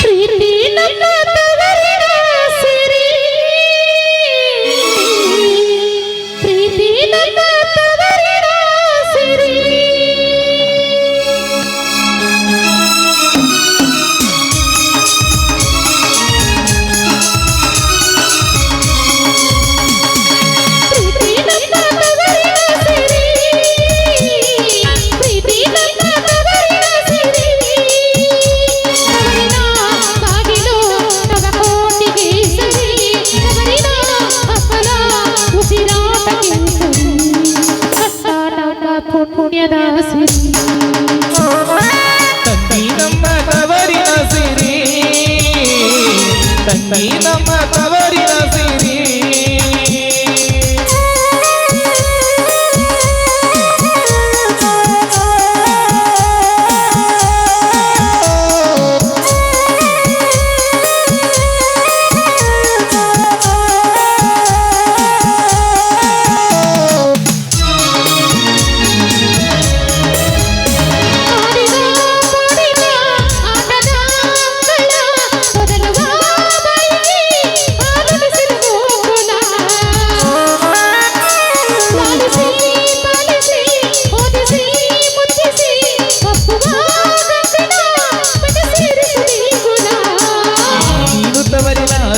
ಪ್ರೀತಿ ನಮ್ಮ ತವರಿನ ಸಿರಿ ಪ್ರೀತಿ ನಮ್ಮ ತವರಿನ ಸಿರಿ ಪುಣ್ಯದ ಸಿರಿ ತಂಗಿ ನಮ್ಮ ತವರಿನ ಸಿರಿ ತಂಗಿ ನಮ್ಮ ತವರಿನ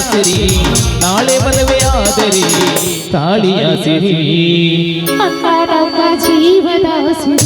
ಸಿರಿ ನಾಳೆ ಮದುವೆ ಆದರೆ ತಾಳಿಯ ಸಿರಿ ನಮ್ಮ ಜೀವದ ಸಿರಿ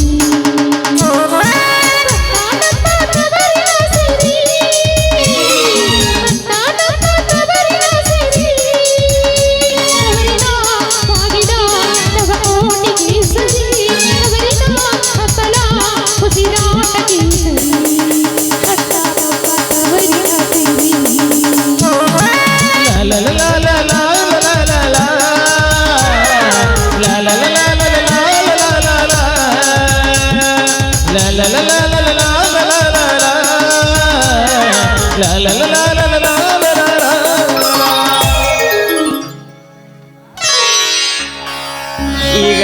ಈಗ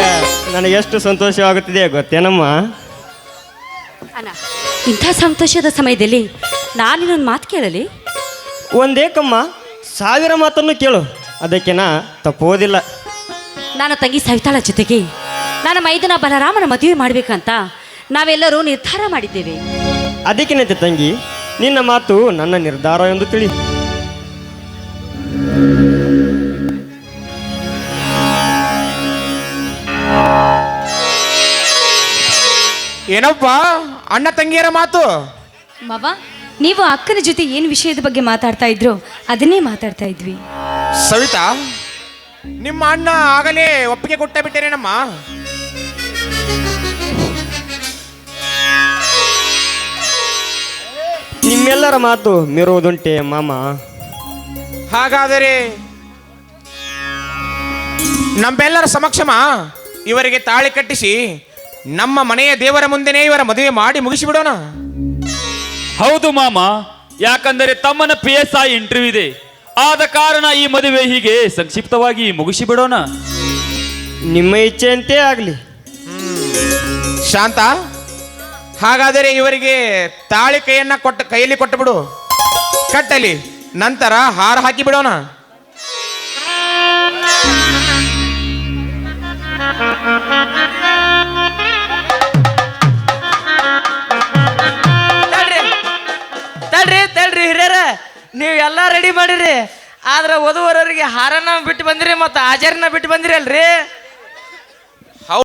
ನನಗೆ ಎಷ್ಟು ಸಂತೋಷವಾಗುತ್ತಿದೆ ಗೊತ್ತೇನಮ್ಮ? ಅಣ್ಣ, ಇಂಥ ಸಂತೋಷದ ಸಮಯದಲ್ಲಿ ನಾನಿನ್ನೊಂದು ಮಾತು ಕೇಳಲಿ? ಒಂದೇಕಮ್ಮ, 1000 ಮಾತನ್ನು ಕೇಳು, ಅದಕ್ಕೆ ನಾ ತಪ್ಪೋದಿಲ್ಲ. ನಾನು ತಂಗಿ ಸವಿತಾಳ ಜೊತೆಗೆ ನನ್ನ ಮೈದುನ ಬಲರಾಮನ ಮದುವೆ ಮಾಡಬೇಕಂತ ನಾವೆಲ್ಲರೂ ನಿರ್ಧಾರ ಮಾಡಿದ್ದೇವೆ. ಅದಕ್ಕಿನಂತೆ ತಂಗಿ, ನಿನ್ನ ಮಾತು ನನ್ನ ನಿರ್ಧಾರ ಎಂದು ತಿಳಿ. ಏನಪ್ಪ ಅಣ್ಣ ತಂಗಿಯರ ಮಾತು? ಮಾವ, ನೀವು ಅಕ್ಕನ ಜೊತೆ ಏನು ವಿಷಯದ ಬಗ್ಗೆ ಮಾತಾಡ್ತಾ ಇದ್ರು ಅದನ್ನೇ ಮಾತಾಡ್ತಾ ಇದ್ವಿ. ಸವಿತಾ, ನಿಮ್ಮ ಅಣ್ಣ ಆಗಲೇ ಒಪ್ಪಿಗೆ ಕೊಟ್ಟ ಬಿಟ್ಟೇನೇನಮ್ಮ? ನಿಮ್ಮೆಲ್ಲರ ಮಾತು ಮೀರುವುದುಂಟೆ ಮಾಮ. ಹಾಗಾದರೆ ನಮ್ಮೆಲ್ಲರ ಸಮಕ್ಷಮ ಇವರಿಗೆ ತಾಳಿ ಕಟ್ಟಿಸಿ ನಮ್ಮ ಮನೆಯ ದೇವರ ಮುಂದೆನೇ ಇವರ ಮದುವೆ ಮಾಡಿ ಮುಗಿಸಿಬಿಡೋಣ. ಹೌದು ಮಾಮ, ಯಾಕಂದರೆ ತಮ್ಮನ PSI ಇಂಟರ್ವ್ಯೂ ಇದೆ. ಆದ ಕಾರಣ ಈ ಮದುವೆ ಹೀಗೆ ಸಂಕ್ಷಿಪ್ತವಾಗಿ ಮುಗಿಸಿಬಿಡೋಣ. ನಿಮ್ಮ ಇಚ್ಛೆಯಂತೆ ಆಗಲಿ. ಶಾಂತ, ಹಾಗಾದರೆ ಇವರಿಗೆ ತಾಳಿ ಕೈಯಲ್ಲಿ ಕೊಟ್ಟು ಬಿಡು, ಕಟ್ಟಲಿ, ನಂತರ ಹಾರ ಹಾಕಿ ಬಿಡೋಣ. ತಡ್ರಿ ಹಿರಿಯರ, ನೀವೆಲ್ಲ ರೆಡಿ ಮಾಡಿರಿ. ಆದ್ರೆ ವಧುವರರಿಗೆ ಹಾರನ ಬಿಟ್ಟು ಬಂದಿರಿ ಮತ್ತು ಹಾಜರಿನ ಬಿಟ್ಟು ಬಂದಿರಿ ಅಲ್ರಿ.